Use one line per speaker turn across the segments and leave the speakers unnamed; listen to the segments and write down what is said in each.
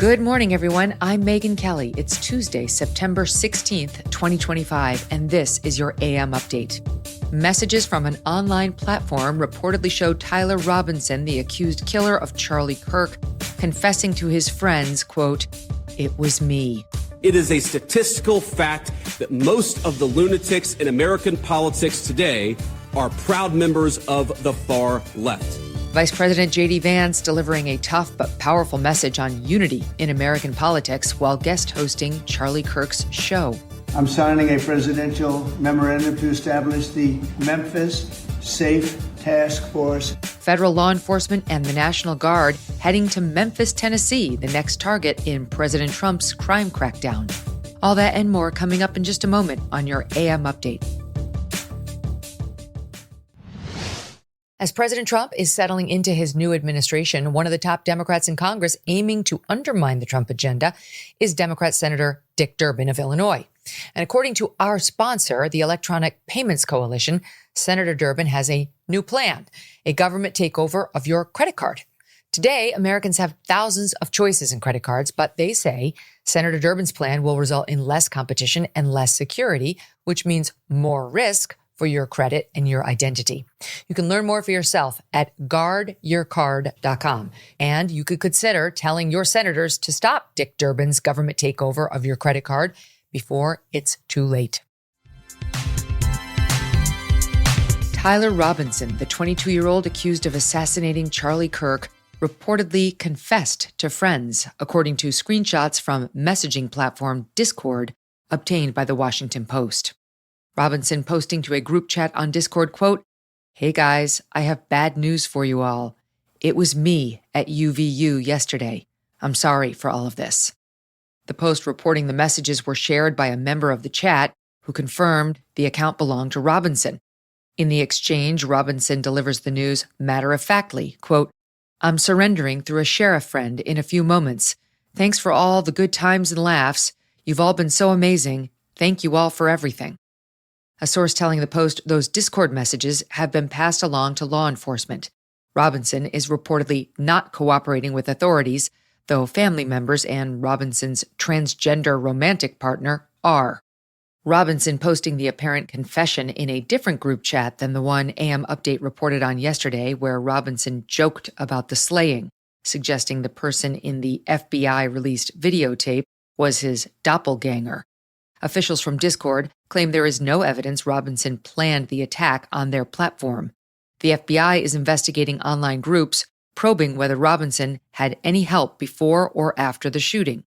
Good morning, everyone. I'm Megyn Kelly. It's Tuesday, September 16th, 2025, and this is your AM update. Messages from an online platform reportedly showed Tyler Robinson, the accused killer of Charlie Kirk, confessing to his friends, quote, "It was me."
It is a statistical fact that most of the lunatics in American politics today are proud members of the far left.
Vice President J.D. Vance delivering a tough but powerful message on unity in American politics while guest hosting Charlie Kirk's show.
I'm signing a presidential memorandum to establish the Memphis Safe Task Force.
Federal law enforcement and the National Guard heading to Memphis, Tennessee, the next target in President Trump's crime crackdown. All that and more coming up in just a moment on your AM update. As President Trump is settling into his new administration, one of the top Democrats in Congress aiming to undermine the Trump agenda is Democrat Senator Dick Durbin of Illinois. And according to our sponsor, the Electronic Payments Coalition, Senator Durbin has a new plan, a government takeover of your credit card. Today, Americans have thousands of choices in credit cards, but they say Senator Durbin's plan will result in less competition and less security, which means more risk for your credit and your identity. You can learn more for yourself at guardyourcard.com. And you could consider telling your senators to stop Dick Durbin's government takeover of your credit card before it's too late. Tyler Robinson, the 22-year-old accused of assassinating Charlie Kirk, reportedly confessed to friends, according to screenshots from messaging platform Discord obtained by the Washington Post. Robinson posting to a group chat on Discord, quote, "Hey guys, I have bad news for you all. It was me at UVU yesterday. I'm sorry for all of this." The post reporting the messages were shared by a member of the chat who confirmed the account belonged to Robinson. In the exchange, Robinson delivers the news matter-of-factly, quote, "I'm surrendering through a sheriff friend in a few moments. Thanks for all the good times and laughs. You've all been so amazing. Thank you all for everything." A source telling the Post those Discord messages have been passed along to law enforcement. Robinson is reportedly not cooperating with authorities, though family members and Robinson's transgender romantic partner are. Robinson posting the apparent confession in a different group chat than the one AM Update reported on yesterday, where Robinson joked about the slaying, suggesting the person in the FBI-released videotape was his doppelganger. Officials from Discord claim there is no evidence Robinson planned the attack on their platform. The FBI is investigating online groups, probing whether Robinson had any help before or after the shooting.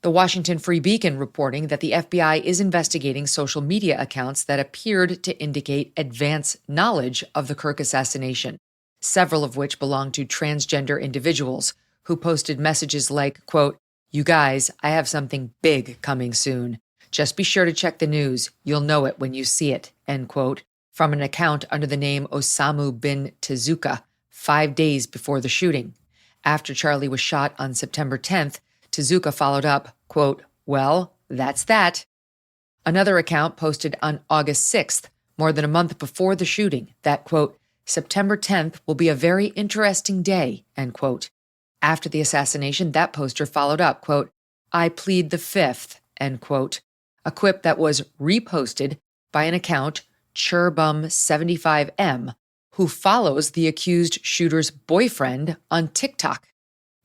The Washington Free Beacon reporting that the FBI is investigating social media accounts that appeared to indicate advanced knowledge of the Kirk assassination, several of which belong to transgender individuals who posted messages like, quote, "You guys, I have something big coming soon. Just be sure to check the news. You'll know it when you see it," end quote, from an account under the name Osamu bin Tezuka 5 days before the shooting. After Charlie was shot on September 10th, Tezuka followed up, quote, "Well, that's that." Another account posted on August 6th, more than a month before the shooting, that, quote, "September 10th will be a very interesting day," end quote. After the assassination, that poster followed up, quote, "I plead the fifth," end quote. A quip that was reposted by an account, Churbum75M, who follows the accused shooter's boyfriend on TikTok.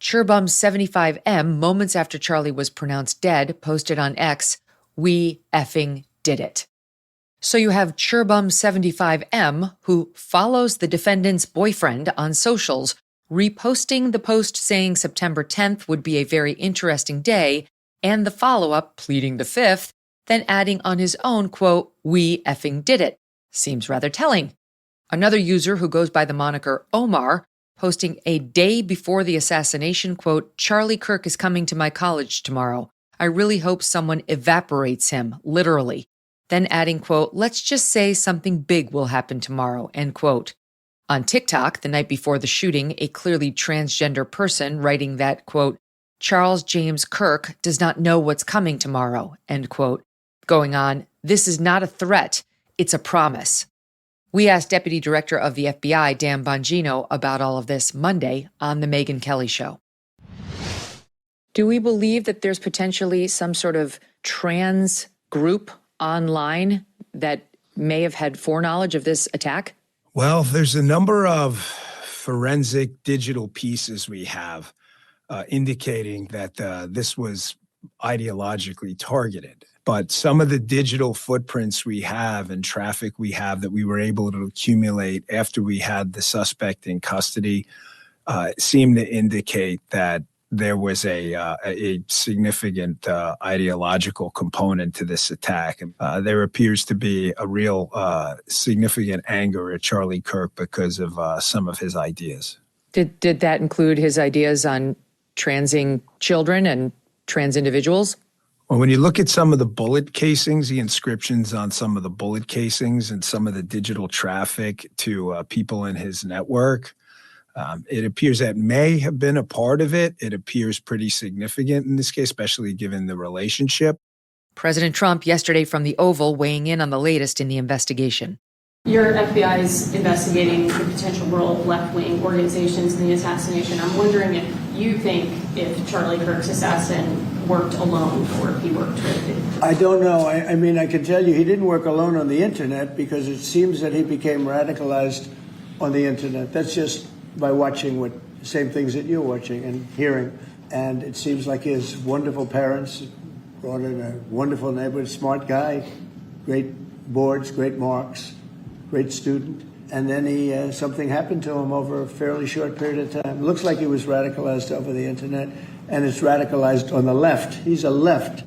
Churbum75M, moments after Charlie was pronounced dead, posted on X, "We effing did it." So you have Churbum75M, who follows the defendant's boyfriend on socials, reposting the post saying September 10th would be a very interesting day, and the follow-up pleading the fifth, then adding on his own, quote, "We effing did it." Seems rather telling. Another user who goes by the moniker Omar, posting a day before the assassination, quote, "Charlie Kirk is coming to my college tomorrow. I really hope someone evaporates him, literally." Then adding, quote, "Let's just say something big will happen tomorrow," end quote. On TikTok, the night before the shooting, a clearly transgender person writing that, quote, "Charles James Kirk does not know what's coming tomorrow," end quote. Going on, "This is not a threat, it's a promise." We asked Deputy Director of the FBI, Dan Bongino, about all of this Monday on The Megyn Kelly Show. Do we believe that there's potentially some sort of trans group online that may have had foreknowledge of this attack?
Well, there's a number of forensic digital pieces we have indicating that this was ideologically targeted. But some of the digital footprints we have and traffic we have that we were able to accumulate after we had the suspect in custody seem to indicate that there was a significant ideological component to this attack. There appears to be a real significant anger at Charlie Kirk because of some of his ideas.
Did that include his ideas on transing children and trans individuals?
Well, when you look at some of the bullet casings, the inscriptions on some of the bullet casings and some of the digital traffic to people in his network, it appears that may have been a part of it. It appears pretty significant in this case, especially given the relationship.
President Trump yesterday from the Oval weighing in on the latest in the investigation.
Your FBI is investigating the potential role of left-wing organizations in the assassination. I'm wondering if you think if Charlie Kirk's assassin worked alone or if he worked with.
I don't know. I mean, I can tell you he didn't work alone on the internet because it seems that he became radicalized on the internet. That's just by watching the same things that you're watching and hearing. And it seems like his wonderful parents brought in a wonderful neighborhood, smart guy, great boards, great marks, great student. And then something happened to him over a fairly short period of time. Looks like he was radicalized over the internet, and it's radicalized on the left. He's a left.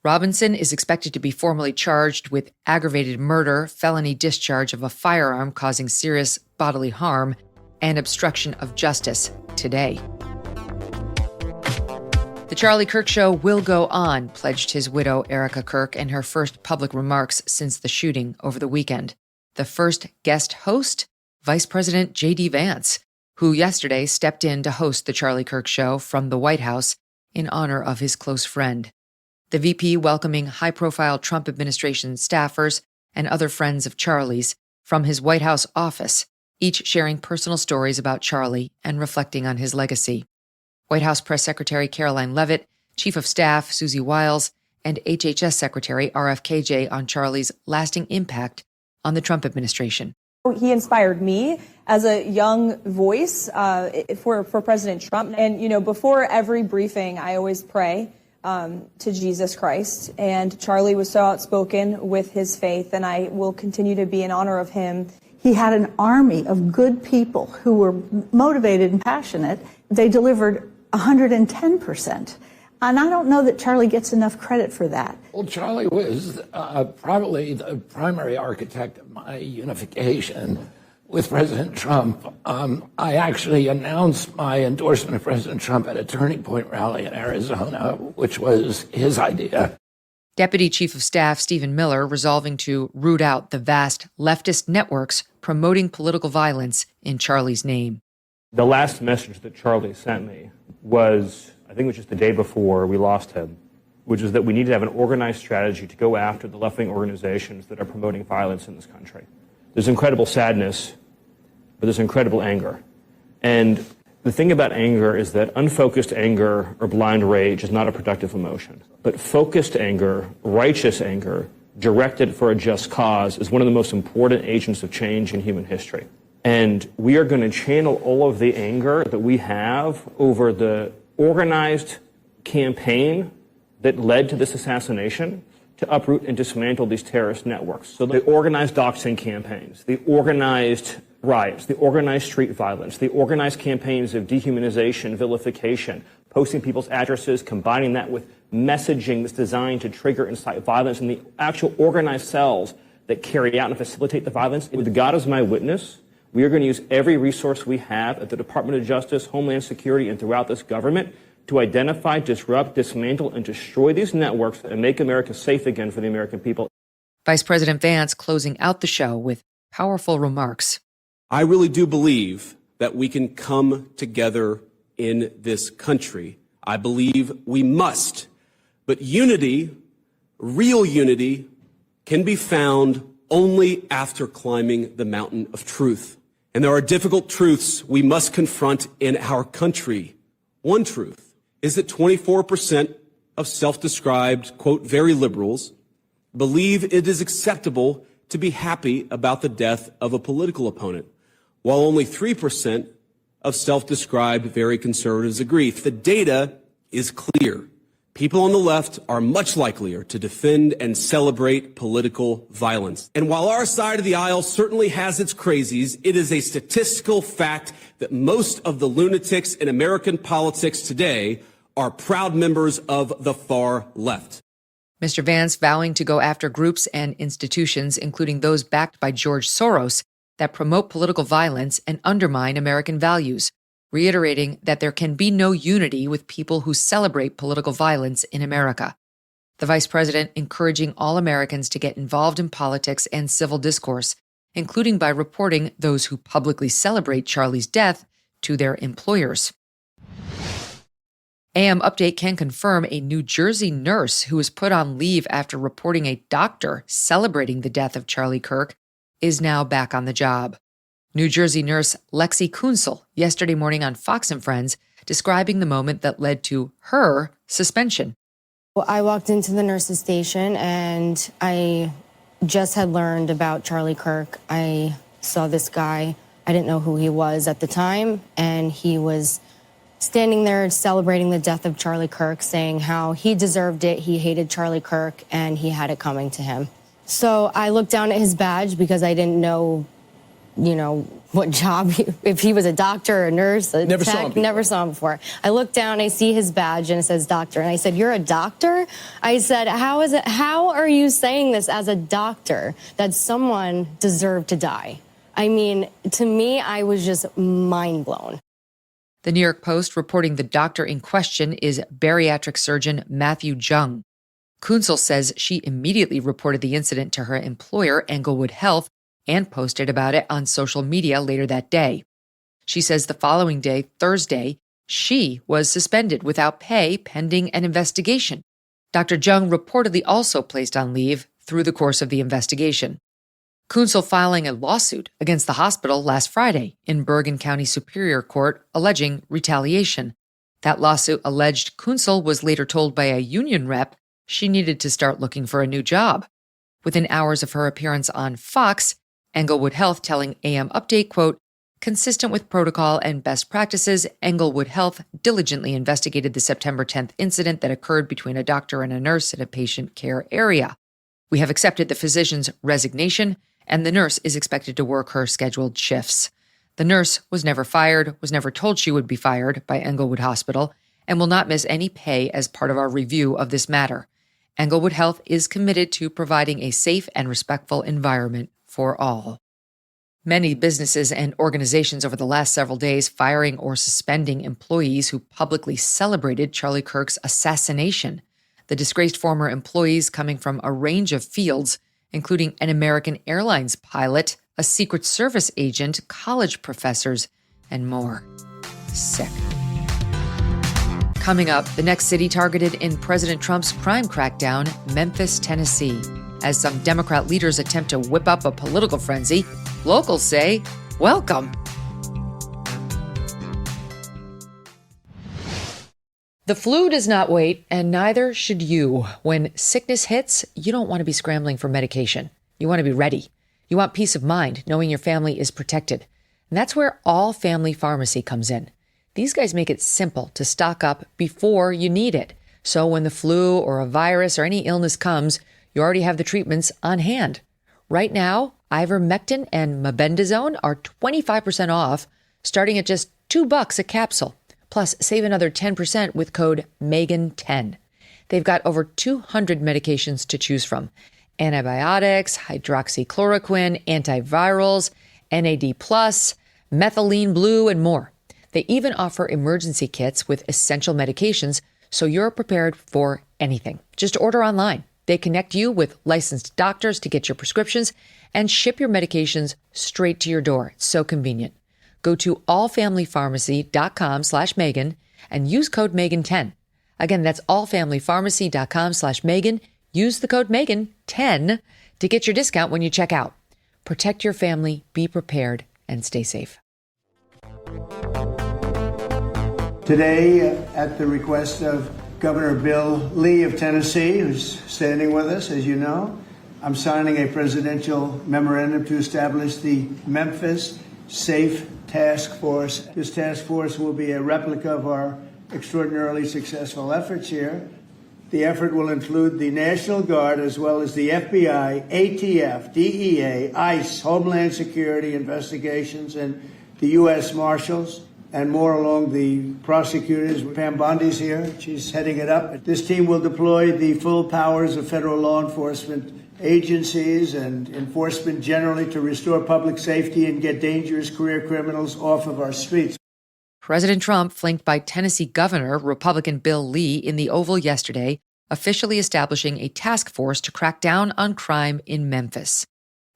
Robinson is expected to be formally charged with aggravated murder, felony discharge of a firearm causing serious bodily harm, and obstruction of justice today. The Charlie Kirk Show will go on, pledged his widow, Erica Kirk, in her first public remarks since the shooting over the weekend. The first guest host, Vice President J.D. Vance, who yesterday stepped in to host the Charlie Kirk Show from the White House in honor of his close friend. The VP welcoming high-profile Trump administration staffers and other friends of Charlie's from his White House office, each sharing personal stories about Charlie and reflecting on his legacy. White House Press Secretary Caroline Leavitt, Chief of Staff Susie Wiles, and HHS Secretary RFKJ on Charlie's lasting impact on the Trump administration.
He inspired me as a young voice for President Trump. And, you know, before every briefing, I always pray to Jesus Christ. And Charlie was so outspoken with his faith, and I will continue to be in honor of him.
He had an army of good people who were motivated and passionate. They delivered 110%. And I don't know that Charlie gets enough credit for that.
Well, Charlie was probably the primary architect of my unification with President Trump. I actually announced my endorsement of President Trump at a Turning Point rally in Arizona, which was his idea.
Deputy Chief of Staff Stephen Miller resolving to root out the vast leftist networks promoting political violence in Charlie's name.
The last message that Charlie sent me was, I think it was just the day before we lost him, which is that we need to have an organized strategy to go after the left-wing organizations that are promoting violence in this country. There's incredible sadness, but there's incredible anger. And the thing about anger is that unfocused anger or blind rage is not a productive emotion. But focused anger, righteous anger, directed for a just cause is one of the most important agents of change in human history. And we are going to channel all of the anger that we have over the organized campaign that led to this assassination to uproot and dismantle these terrorist networks. So the organized doxing campaigns, the organized riots, the organized street violence, the organized campaigns of dehumanization, vilification, posting people's addresses, combining that with messaging that's designed to trigger and incite violence, and the actual organized cells that carry out and facilitate the violence. With God as my witness, we are going to use every resource we have at the Department of Justice, Homeland Security, and throughout this government to identify, disrupt, dismantle, and destroy these networks and make America safe again for the American people.
Vice President Vance closing out the show with powerful remarks.
I really do believe that we can come together in this country. I believe we must. But unity, real unity, can be found only after climbing the mountain of truth. And there are difficult truths we must confront in our country. One truth is that 24% of self-described, quote, very liberals believe it is acceptable to be happy about the death of a political opponent, while only 3% of self-described very conservatives agree. The data is clear. People on the left are much likelier to defend and celebrate political violence. And while our side of the aisle certainly has its crazies, it is a statistical fact that most of the lunatics in American politics today are proud members of the far left.
Mr. Vance vowing to go after groups and institutions, including those backed by George Soros, that promote political violence and undermine American values, reiterating that there can be no unity with people who celebrate political violence in America. The vice president encouraging all Americans to get involved in politics and civil discourse, including by reporting those who publicly celebrate Charlie's death to their employers. AM Update can confirm a New Jersey nurse who was put on leave after reporting a doctor celebrating the death of Charlie Kirk is now back on the job. New Jersey nurse Lexi Kunsel yesterday morning on Fox and Friends describing the moment that led to her suspension.
Well, I walked into the nurse's station and I just had learned about Charlie Kirk. I saw this guy. I didn't know who he was at the time, and he was standing there celebrating the death of Charlie Kirk, saying how he deserved it, he hated Charlie Kirk, and he had it coming to him. So I looked down at his badge because I didn't know, what job, if he was a doctor, a nurse, a
never
tech, never saw him before. I looked down, I see his badge, and it says doctor. And I said, "You're a doctor?" I said, how are you saying this as a doctor, that someone deserved to die? I mean, to me, I was just mind blown.
The New York Post reporting the doctor in question is bariatric surgeon Matthew Jung. Kunsel says she immediately reported the incident to her employer, Englewood Health, and posted about it on social media later that day. She says the following day, Thursday, she was suspended without pay pending an investigation. Dr. Jung reportedly also placed on leave through the course of the investigation. Kunsel filing a lawsuit against the hospital last Friday in Bergen County Superior Court alleging retaliation. That lawsuit alleged Kunsel was later told by a union rep she needed to start looking for a new job. Within hours of her appearance on Fox, Englewood Health telling AM Update, quote, "Consistent with protocol and best practices, Englewood Health diligently investigated the September 10th incident that occurred between a doctor and a nurse in a patient care area. We have accepted the physician's resignation, and the nurse is expected to work her scheduled shifts. The nurse was never fired, was never told she would be fired by Englewood Hospital, and will not miss any pay as part of our review of this matter. Englewood Health is committed to providing a safe and respectful environment for all." Many businesses and organizations over the last several days firing or suspending employees who publicly celebrated Charlie Kirk's assassination. The disgraced former employees coming from a range of fields, including an American Airlines pilot, a Secret Service agent, college professors, and more. Sick. Coming up, the next city targeted in President Trump's crime crackdown, Memphis, Tennessee. As some Democrat leaders attempt to whip up a political frenzy, locals say, welcome. The flu does not wait, and neither should you. When sickness hits, you don't want to be scrambling for medication. You want to be ready. You want peace of mind, knowing your family is protected. And that's where All Family Pharmacy comes in. These guys make it simple to stock up before you need it. So when the flu or a virus or any illness comes, you already have the treatments on hand. Right now, ivermectin and mebendazole are 25% off, starting at just $2 a capsule. Plus, save another 10% with code MEGAN10. They've got over 200 medications to choose from. Antibiotics, hydroxychloroquine, antivirals, NAD+, methylene blue, and more. They even offer emergency kits with essential medications, so you're prepared for anything. Just order online. They connect you with licensed doctors to get your prescriptions and ship your medications straight to your door. It's so convenient. Go to allfamilypharmacy.com/Megan and use code Megan10. Again, that's allfamilypharmacy.com/Megan. Use the code Megan10 to get your discount when you check out. Protect your family, be prepared, and stay safe.
Today, at the request of Governor Bill Lee of Tennessee, who's standing with us, as you know, I'm signing a presidential memorandum to establish the Memphis Safe Task Force. This task force will be a replica of our extraordinarily successful efforts here. The effort will include the National Guard as well as the FBI, ATF, DEA, ICE, Homeland Security investigations, and the U.S. Marshals, and more along the prosecutors. Pam Bondi's here. She's heading it up. This team will deploy the full powers of federal law enforcement agencies and enforcement generally to restore public safety and get dangerous career criminals off of our streets.
President Trump, flanked by Tennessee Governor Republican Bill Lee in the Oval yesterday, officially establishing a task force to crack down on crime in Memphis.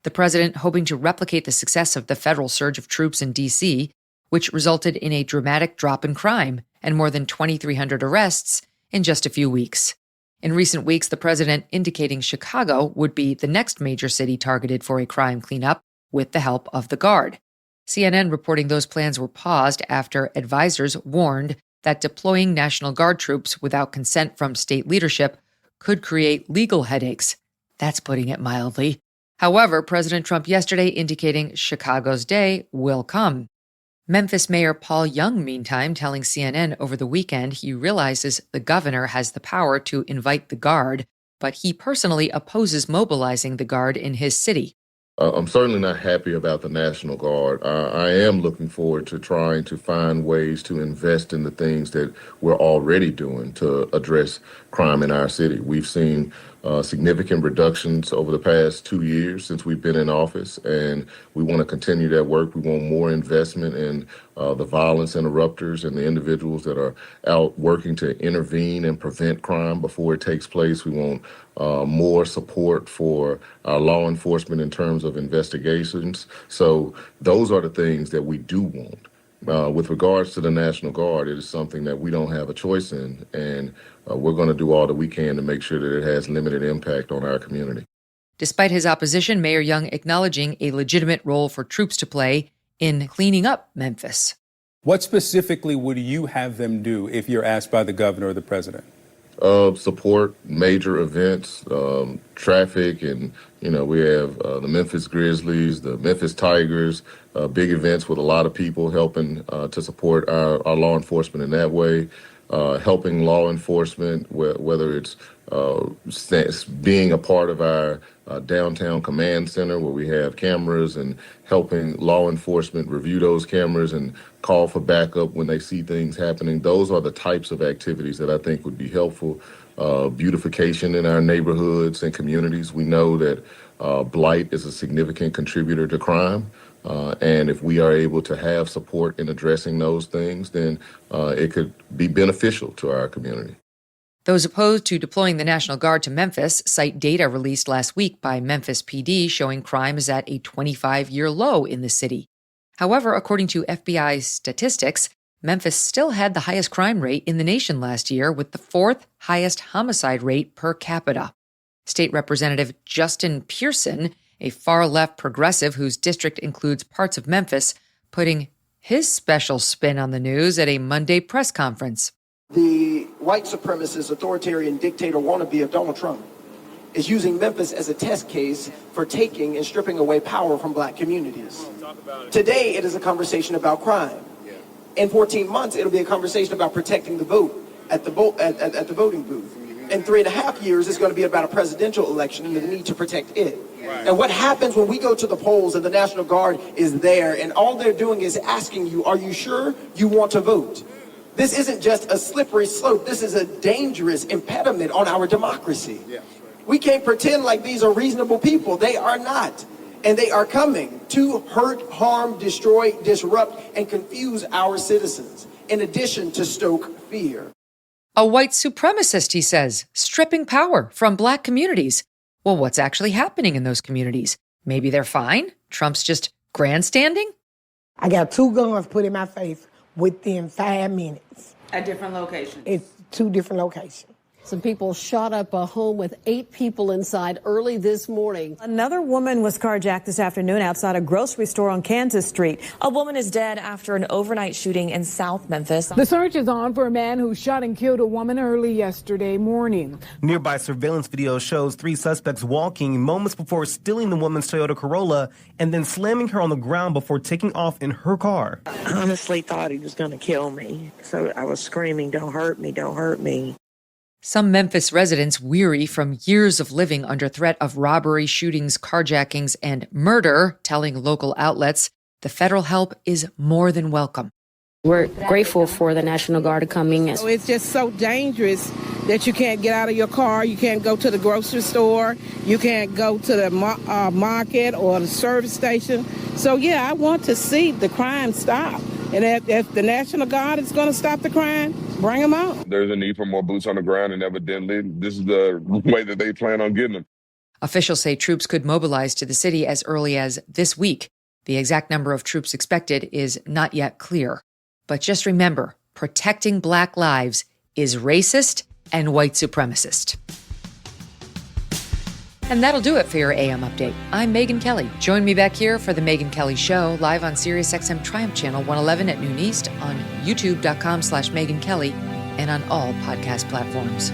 The president hoping to replicate the success of the federal surge of troops in D.C., which resulted in a dramatic drop in crime and more than 2,300 arrests in just a few weeks. In recent weeks, the president indicating Chicago would be the next major city targeted for a crime cleanup with the help of the Guard. CNN reporting those plans were paused after advisors warned that deploying National Guard troops without consent from state leadership could create legal headaches. That's putting it mildly. However, President Trump yesterday indicating Chicago's day will come. Memphis Mayor Paul Young, meantime, telling CNN over the weekend he realizes the governor has the power to invite the Guard, but he personally opposes mobilizing the Guard in his city.
I'm certainly not happy about the National Guard. I am looking forward to trying to find ways to invest in the things that we're already doing to address crime in our city. We've seen significant reductions over the past 2 years since we've been in office, and we want to continue that work. We want more investment in the violence interrupters and the individuals that are out working to intervene and prevent crime before it takes place. We want more support for our law enforcement in terms of investigations. So those are the things that we do want. With regards to the National Guard, it is something that we don't have a choice in, and we're going to do all that we can to make sure that it has limited impact on our community.
Despite his opposition, Mayor Young acknowledging a legitimate role for troops to play in cleaning up Memphis.
What specifically would you have them do if you're asked by the governor or the president?
Support major events, traffic, and, we have the Memphis Grizzlies, the Memphis Tigers, big events with a lot of people helping to support our law enforcement in that way, helping law enforcement, whether it's being a part of our downtown command center where we have cameras and helping law enforcement review those cameras and call for backup when they see things happening. Those are the types of activities that I think would be helpful. Beautification in our neighborhoods and communities. We know that blight is a significant contributor to crime. And if we are able to have support in addressing those things, then it could be beneficial to our community.
Those opposed to deploying the National Guard to Memphis cite data released last week by Memphis PD showing crime is at a 25-year low in the city. However, according to FBI statistics, Memphis still had the highest crime rate in the nation last year with the fourth highest homicide rate per capita. State Representative Justin Pearson, a far-left progressive whose district includes parts of Memphis, putting his special spin on the news at a Monday press conference.
The white supremacist, authoritarian dictator wannabe of Donald Trump is using Memphis as a test case for taking and stripping away power from black communities. Today, it is a conversation about crime. In 14 months, it'll be a conversation about protecting the vote at the voting booth. In 3.5 years, it's going to be about a presidential election and the need to protect it. Right. And what happens when we go to the polls and the National Guard is there and all they're doing is asking you, are you sure you want to vote? This isn't just a slippery slope. This is a dangerous impediment on our democracy. Yeah. We can't pretend like these are reasonable people. They are not. And they are coming to hurt, harm, destroy, disrupt, and confuse our citizens, in addition to stoke fear.
A white supremacist, he says, stripping power from black communities. Well, what's actually happening in those communities? Maybe they're fine. Trump's just grandstanding?
I got 2 guns put in my face within 5 minutes.
At different locations?
It's 2 different locations.
Some people shot up a home with 8 people inside early this morning.
Another woman was carjacked this afternoon outside a grocery store on Kansas Street.
A woman is dead after an overnight shooting in South Memphis.
The search is on for a man who shot and killed a woman early yesterday morning.
Nearby surveillance video shows 3 suspects walking moments before stealing the woman's Toyota Corolla and then slamming her on the ground before taking off in her car.
I honestly thought he was going to kill me, so I was screaming, "Don't hurt me, don't hurt me."
Some Memphis residents, weary from years of living under threat of robbery, shootings, carjackings, and murder, telling local outlets the federal help is more than welcome.
We're grateful for the National Guard coming.
It's just so dangerous that you can't get out of your car, you can't go to the grocery store, you can't go to the market or the service station. So, yeah, I want to see the crime stop. And if the National Guard is going to stop the crime, bring them out.
There's a need for more boots on the ground, and evidently this is the way that they plan on getting them.
Officials say troops could mobilize to the city as early as this week. The exact number of troops expected is not yet clear. But just remember, protecting Black lives is racist and white supremacist. And that'll do it for your AM update. I'm Megyn Kelly. Join me back here for the Megyn Kelly Show, live on SiriusXM Triumph Channel 111 at noon East, on youtube.com/Megyn Kelly, and on all podcast platforms.